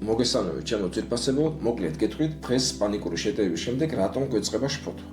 მოგესალმებით ჩემო ძირფასებო, მოკლედ გეტყვით დღეს პანიკური შეტევების შემდეგ რატომ გვეწყება შფოთვა.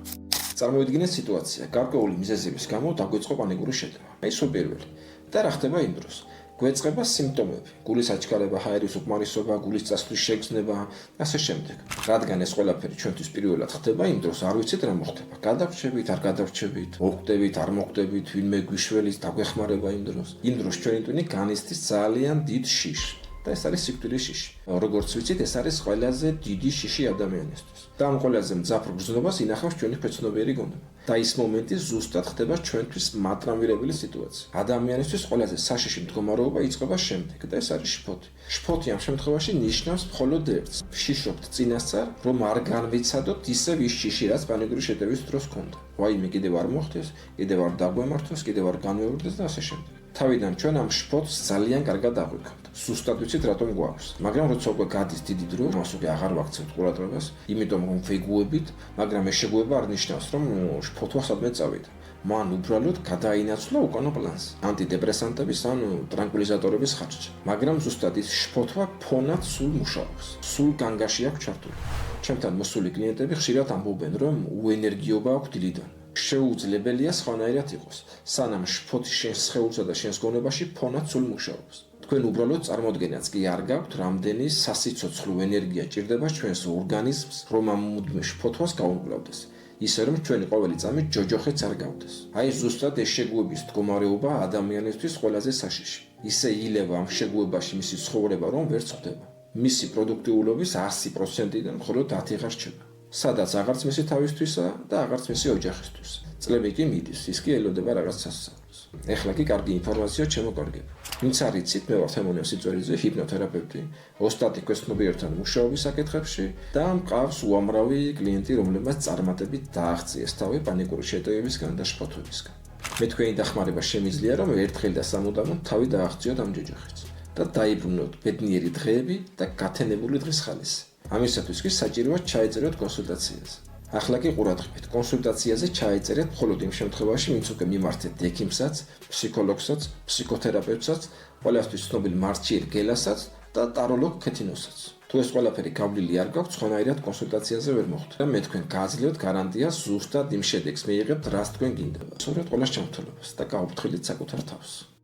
Წარმოიდგინეთ სიტუაცია, გარკვეული მიზეზების გამო დაგვეწყო პანიკური შეტევა. სულ პირველი. და რა ხდება იმ დროს? გვეწყება სიმპტომები, გულის აჩქარება, ჰაერის უკმარისობა, გულის წასვლის შეგრძნება, ასე შემდეგ. რადგან ეს ყველაფერი ჩვენთვის პირველად ხდება, იმ დროს არ ვიცით რა მოხდება. გადავრჩებით, არ გადავრჩებით, მოხვდებით, არ მოხვდებით, ვინმე გვიშველის, დაგვეხმარება იმ დროს. იმ დროს ჩვენი ტვინი განიცდის ძალიან დიდ შიშს. და ეს არის სიკვდილის შიში. როგორც ვიცით, ეს არის ყველაზე დიდი შიში ადამიანისთვის. და ამ ყველაზე მძაფრ გრძნობას ინახავს ჩვენი ქვეცნობიერი გონება. და ის მომენტი ზუსტად ხდება ჩვენთვის მატრამვირებელი სიტუაცია. ადამიანისთვის ყველაზე საშიში მდგომარეობა იწყება შემდეგ და ეს არის შფოთი. შფოთი ამ შემთხვევაში ნიშნავს მხოლოდ ერთს. ვშიშობთ წინასწარ, რომ არ განვიცადოთ ისევ ის შიში, რაც პანიკური შეტევის დროს ჰქონდა. ვაიმე კიდევ არ მოხდეს, კიდევ არ დაგვემართოს, კიდევ არ განმეორდეს და ასე შემდეგ. თავიდან ჩვენ ამ შფოთს ძალიან კარგად აღვიქავთ. Ზუსტად ვიცით რატომ გვაქვს. მაგრამ როცა უკვე გადის დიდი დრო, მას უკვე აღარ ვაქცევთ ყურადღებას, იმიტომ რომ ვეგუებით, მაგრამ ეს შეგუება არ ნიშნავს, რომ შფოთვა სადმე წავიდა. მან უბრალოდ გადაინაცვლა უკანო პლანზე. ანტიდეპრესანტების ან ტრანკვილიზატორების ხარჯი. მაგრამ ზუსტად ის შფოთვა ფონად სულ მუშაობს. სულ განგაში აქვს ჩართული. ჩემთან მოსული კლიენტები ხშირად ამბობენ, რომ უენერგიობა აქვს დილიდან. შეუძლებელია სხვანაირად იყოს, სანამ შფოთი შენს სხეულსა და შენს გონებაში ფონად სულ მუშაობს. თქვენ უბრალოდ წარმოდგენაც კი არ გაქვთ, რამდენი სასიცოცხლო ენერგია ჭირდება ჩვენს ორგანიზმს, რომ ამ მუდმივ შფოთვას გაუმკლავდეს. ისე რომ ჩვენი ყოველი წამი ჯოჯოხეთს არ გავდეს. აი ზუსტად ეს შეგუების მდგომარეობა ადამიანისთვის ყველაზე საშიში. ისე ილევა ამ შეგუებაში მისი ცხოვრება, რომ ვერ წვდება. მისი პროდუქტიულობის 100%-დან მხოლოდ 10 აღარ რჩება. სადაც აღარც მისი თავისთვისა და აღარც მისი ოჯახისთვის. წლები კი მიდის, ის კი ელოდება რაღაც სასწაულს. ეხლა კი კარგი ინფორმაცია ჩემო კარგებო. ვინც არ იცით, მე ვარ თემონია სიძველიძე, ჰიპნოთერაპევტი, ოსტატი ქვეცნობიერთან მუშაობის საკითხებში და მყავს უამრავი კლიენტი, რომლებმაც წარმატებით დააღწიეს თავი პანიკური შეტევებისგან და შფოთვებისგან. მე თქვენი დახმარება შემიძლია, რომ ერთხელ და სამუდამოდ თავი დააღწიოთ ამ ჯოჯოხეთს და დაიბრუნოთ ბედნიერი დღეები და გათენებული დღის ხალისი. ამისათვის კი საჭიროა ჩაეწეროთ კონსულტაციაზე. ახლა კი ყურადღებით, კონსულტაციაზე ჩაეწერეთ მხოლოდ იმ შემთხვევაში, ვინც უკვე მიმართეთ ექიმსაც, ფსიქოლოგსაც, ფსიქოთერაპევტსაც, ყველასთვის ცნობილ მარჩიერ გელასაც და ტაროლოგ ქეთინოსაც. თუ ეს ყველაფერი გავლილი არ გაქვთ, სხვანაირად კონსულტაციაზე ვერ მოხვდეთ. და მე თქვენ გააძლევთ გარანტიას ზუსტად იმ შედეგს მიიღებთ, რაც თქვენ გინდება. სწორედ ყველას ჩამოთვლობას და გაუფრთხილეთ საკუთარ თავს.